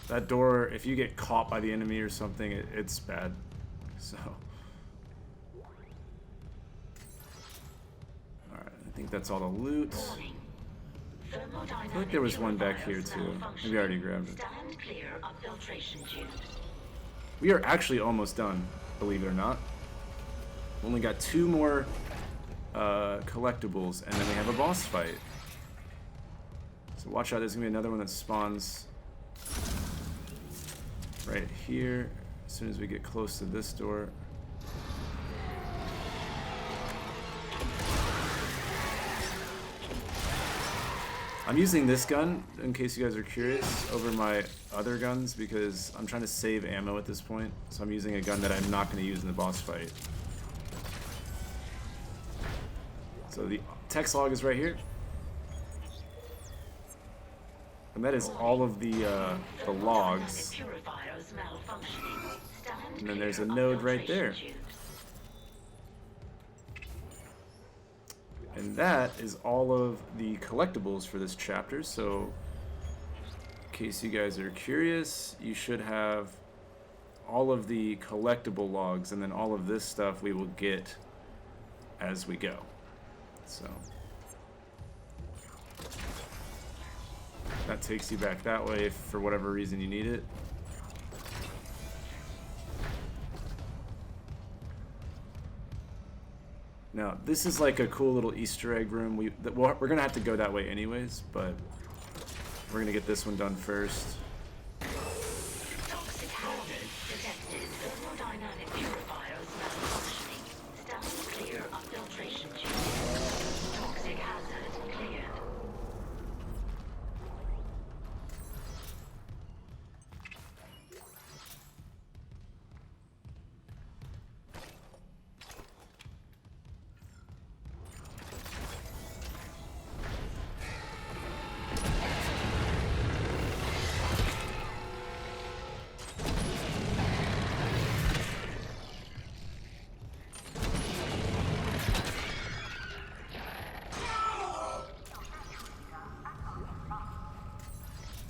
that door, if you get caught by the enemy or something, it's bad. So. Alright, I think that's all the loot. I feel like there was one back here too. Maybe I already grabbed it. We are actually almost done, believe it or not. Only got 2 more collectibles, and then we have a boss fight. So watch out, there's gonna be another one that spawns right here as soon as we get close to this door. I'm using this gun, in case you guys are curious, over my other guns because I'm trying to save ammo at this point. So I'm using a gun that I'm not going to use in the boss fight. So the text log is right here. And that is all of the logs. Purifiers malfunctioning. Stand And then there's a clear of node right filtration there. tubes. And that is all of the collectibles for this chapter. So, in case you guys are curious, you should have all of the collectible logs, and then all of this stuff we will get as we go. So, that takes you back that way if for whatever reason you need it. Now, this is like a cool little Easter egg room. We're going to have to go that way anyways, but we're going to get this one done first. Toxic hazard detected. Thermodynamic purifiers malfunctioning. Stand clear of filtration tubes. Toxic hazard cleared.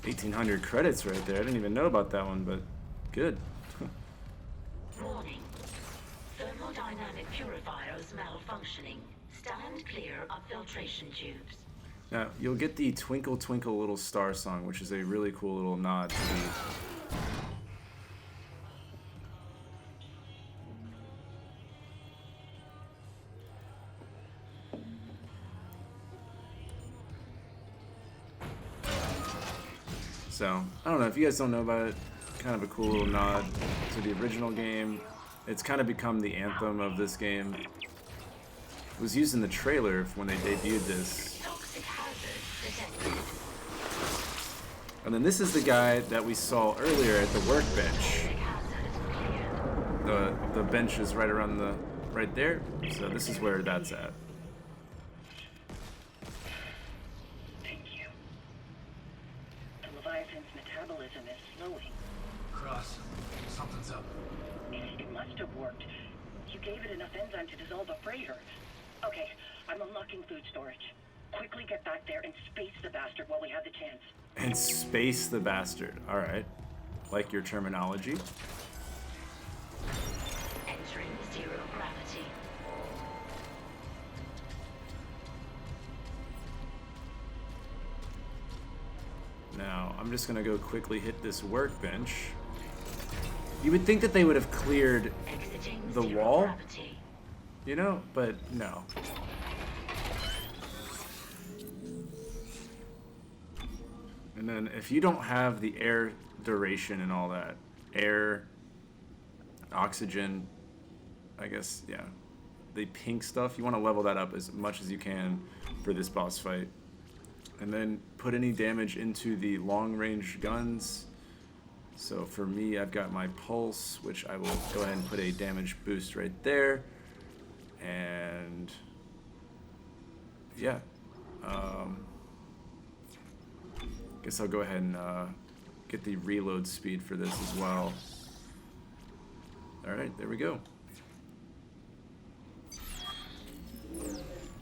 $1,800 credits right there. I didn't even know about that one, but good. Warning. Thermodynamic purifiers malfunctioning. Stand clear of filtration tubes. Now, you'll get the Twinkle Twinkle Little Star song, which is a really cool little nod to the... So, I don't know, if you guys don't know about it, kind of a cool little nod to the original game. It's kind of become the anthem of this game. It was used in the trailer when they debuted this. Toxic hazard detected. And then this is the guy that we saw earlier at the workbench. Toxic hazard cleared. The bench is right around right there. So this is where that's at. Thank you. The Leviathan's metabolism is slowing. Cross, something's up. It must have worked. You gave it enough enzyme to dissolve a freighter. Okay, I'm unlocking food storage. Quickly get back there and space the bastard while we have the chance. And space the bastard. Alright. Like your terminology. Entering zero gravity. Now, I'm just gonna go quickly hit this workbench. You would think that they would have cleared Exiting the zero wall, gravity. you know, but no. And then if you don't have the air duration and all that, air, oxygen, I guess, yeah, the pink stuff, you want to level that up as much as you can for this boss fight. And then put any damage into the long-range guns. So for me, I've got my pulse, which I will go ahead and put a damage boost right there. And yeah, guess I'll go ahead and get the reload speed for this as well. All right, there we go.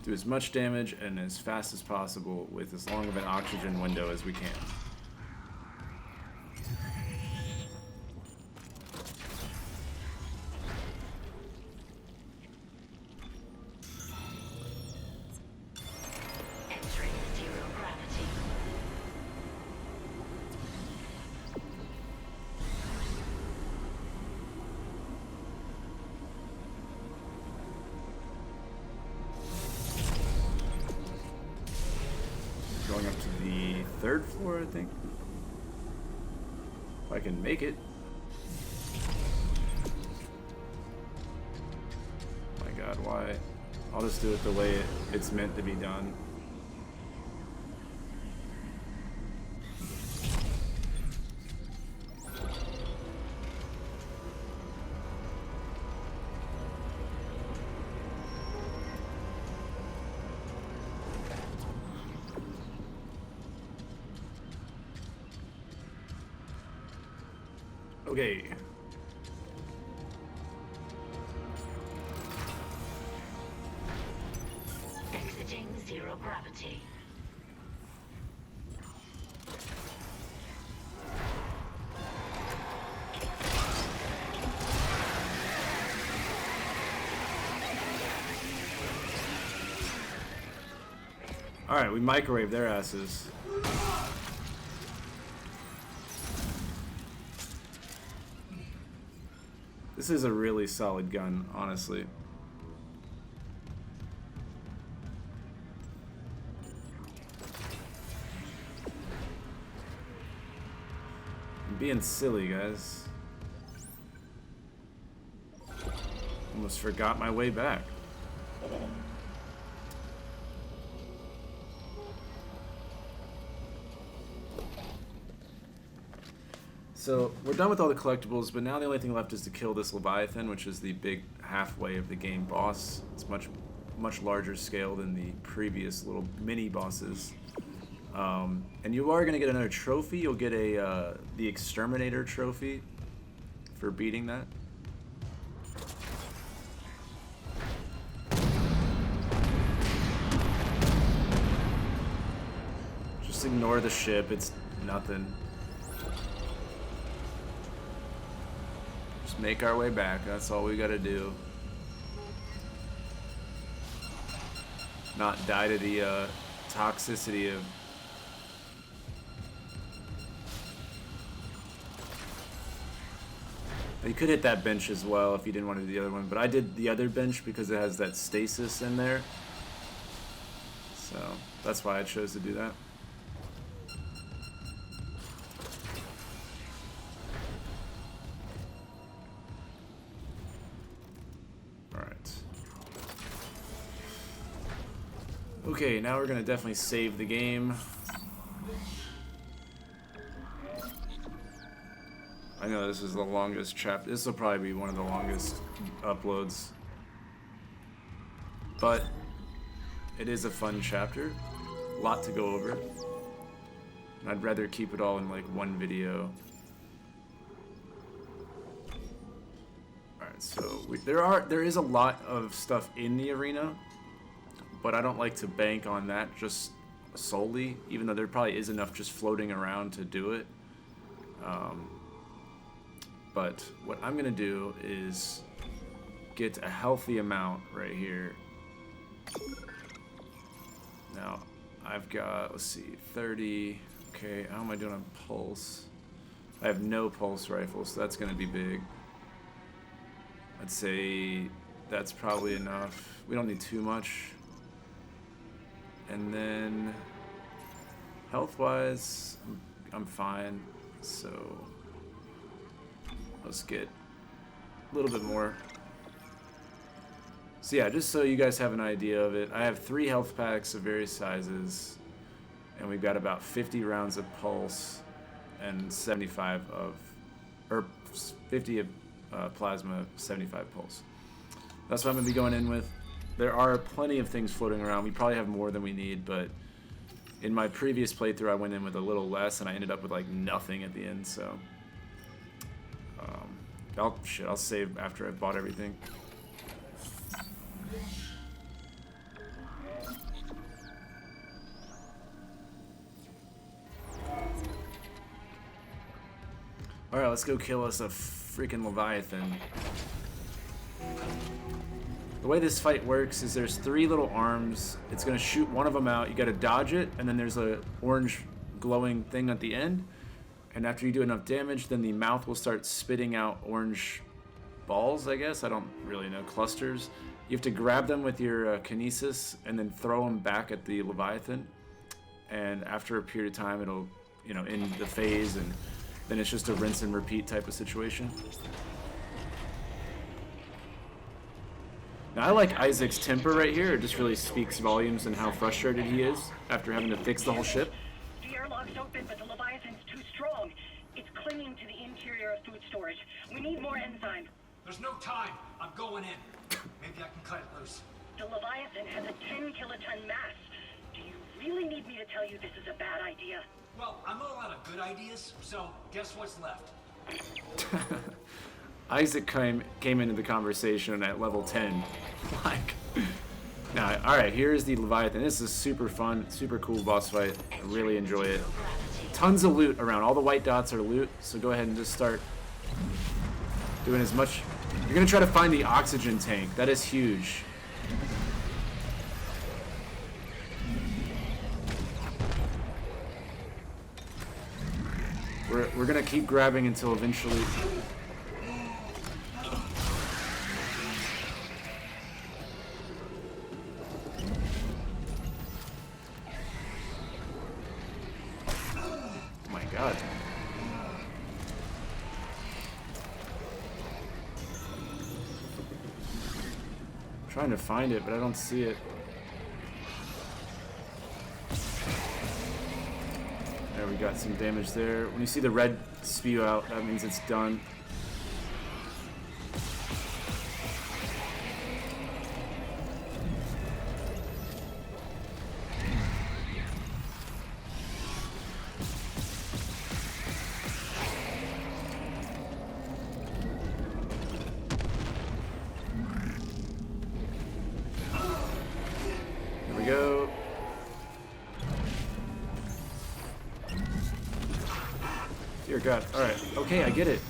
Do as much damage and as fast as possible with as long of an oxygen window as we can. Entering zero gravity. Going up to the 3rd floor, I think. If I can make it. My God, why? I'll just do it the way it's meant to be done. Okay. Exiting zero gravity. Alright, we microwave their asses. This is a really solid gun, honestly. I'm being silly, guys. Almost forgot my way back. So, we're done with all the collectibles, but now the only thing left is to kill this Leviathan, which is the big halfway of the game boss. It's much larger scale than the previous little mini bosses. And you are going to get another trophy. You'll get the Exterminator trophy for beating that. Just ignore the ship, it's nothing. Just make our way back, that's all we gotta do. Not die to the toxicity of... You could hit that bench as well if you didn't want to do the other one, but I did the other bench because it has that stasis in there. So that's why I chose to do that. Alright. Okay, now we're gonna definitely save the game. I know this is the longest chapter. This will probably be one of the longest uploads. But it is a fun chapter. A lot to go over. And I'd rather keep it all in like one video. Alright, so there is a lot of stuff in the arena, but I don't like to bank on that just solely, even though there probably is enough just floating around to do it. But what I'm gonna do is get a healthy amount right here. Now, I've got, let's see, 30. Okay, how am I doing on pulse? I have no pulse rifle, so that's gonna be big. I'd say that's probably enough. We don't need too much. And then, health-wise, I'm fine, so... Let's get a little bit more. So yeah, just so you guys have an idea of it, I have 3 health packs of various sizes, and we've got about 50 rounds of pulse and 75 of, or 50 of plasma, 75 pulse. That's what I'm gonna be going in with. There are plenty of things floating around. We probably have more than we need, but in my previous playthrough, I went in with a little less, and I ended up with like nothing at the end. So. I'll save after I've bought everything. Alright, let's go kill us a freaking Leviathan. The way this fight works is there's 3 little arms. It's gonna shoot one of them out. You gotta dodge it, and then there's a orange glowing thing at the end. And after you do enough damage, then the mouth will start spitting out orange balls, I guess. I don't really know. Clusters. You have to grab them with your kinesis and then throw them back at the Leviathan. And after a period of time, it'll, end the phase, and then it's just a rinse and repeat type of situation. Now, I like Isaac's temper right here. It just really speaks volumes in how frustrated he is after having to fix the whole ship. The airlock's open, but the Leviathan's too strong. It's clinging to the interior of food storage. We need more enzyme. There's no time. I'm going in. Maybe I can cut it loose. The Leviathan has a 10-kiloton mass. Do you really need me to tell you this is a bad idea? Well, I'm all out of good ideas, so guess what's left? Isaac came into the conversation at level 10. Like, now, alright, here's the Leviathan. This is super fun, super cool boss fight. I really enjoy it. Tons of loot around. All the white dots are loot, so go ahead and just start doing as much. You're gonna try to find the oxygen tank. That is huge. We're gonna keep grabbing until eventually. Oh my god. I'm trying to find it, but I don't see it. There, we got some damage there. When you see the red spew out, that means it's done. There we go. Dear God. Alright. Okay, I get it.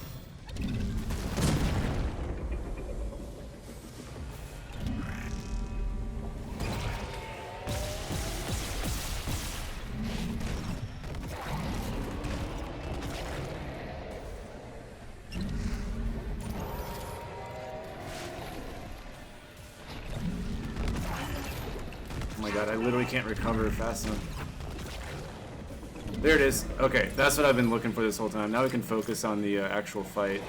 Oh my god, I literally can't recover fast enough. There it is. Okay, that's what I've been looking for this whole time. Now we can focus on the actual fight.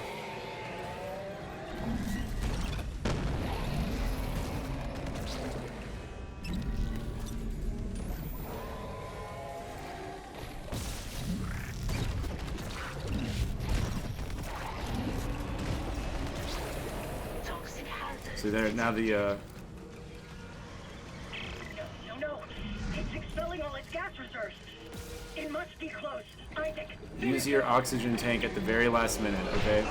Toxic hazard. So there, now the No. It's expelling all its gas reserves. It must be close. Isaac. use your oxygen tank at the very last minute, okay?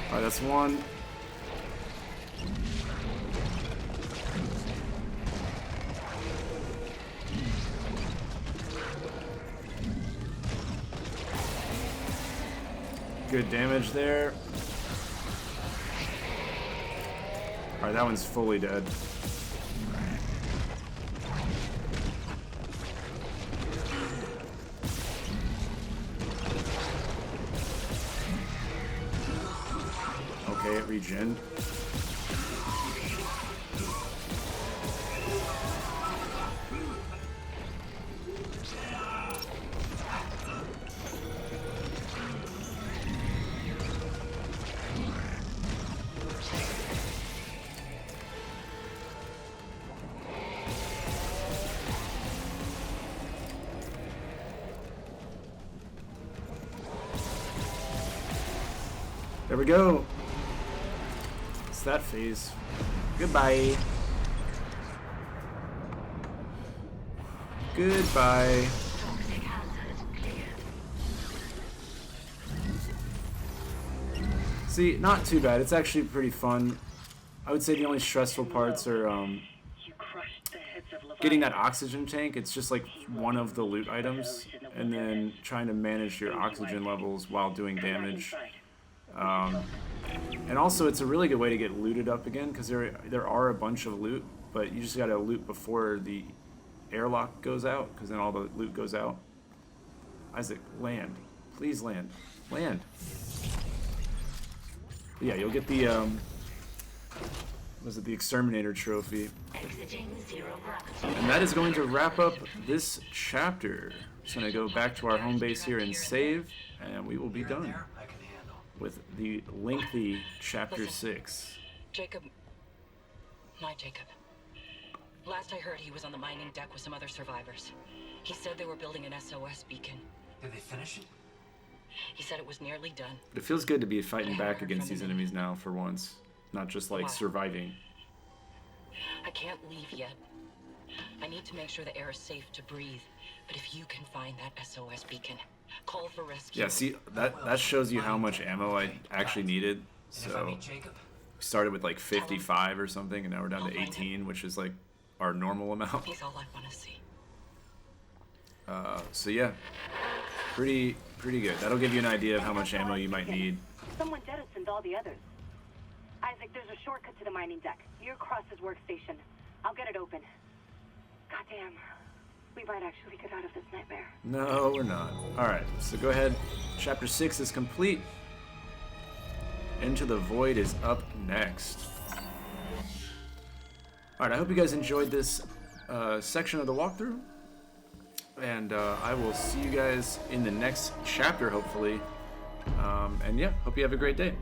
Alright, that's one. Good damage there. Alright, that one's fully dead. Okay, it regen. There we go. It's that phase. Goodbye. Goodbye. Toxic hazard clear. See, not too bad. It's actually pretty fun. I would say the only stressful parts are You crushed the heads of Leviathan. getting that oxygen tank. It's just like one of the loot items, and then trying to manage your oxygen levels while doing damage. And also, it's a really good way to get looted up again, because there are a bunch of loot, but you just gotta loot before the airlock goes out, because then all the loot goes out. Isaac, land. Please land. Land. But yeah, you'll get the, was it the Exterminator trophy? Exiting zero gravity. And that is going to wrap up this chapter. Just gonna go back to our home base here and save, and we will be done. I can with the lengthy Chapter Listen. 6. Jacob. My Jacob. Last I heard, he was on the mining deck with some other survivors. He said they were building an SOS beacon. Did they finish it? He said it was nearly done. It feels good to be fighting I back haven't heard against from these him. enemies now for once. Not just like Wow. surviving. I can't leave yet. I need to make sure the air is safe to breathe. But if you can find that SOS beacon, call for rescue. Yeah, see, that shows you how much ammo I actually needed. And if I So meet Jacob? we started with like 55 or something, and now we're down to 18, which is like our normal amount. He's all I want to see. So yeah, pretty good. That'll give you an idea of how much ammo you might need. Someone jettisoned all the others. Isaac, there's a shortcut to the mining deck. You're across his workstation. I'll get it open. Goddamn. We might actually get out of this nightmare. No, we're not. Alright, so go ahead. Chapter 6 is complete. Into the Void is up next. Alright, I hope you guys enjoyed this section of the walkthrough. And I will see you guys in the next chapter, hopefully. And yeah, hope you have a great day.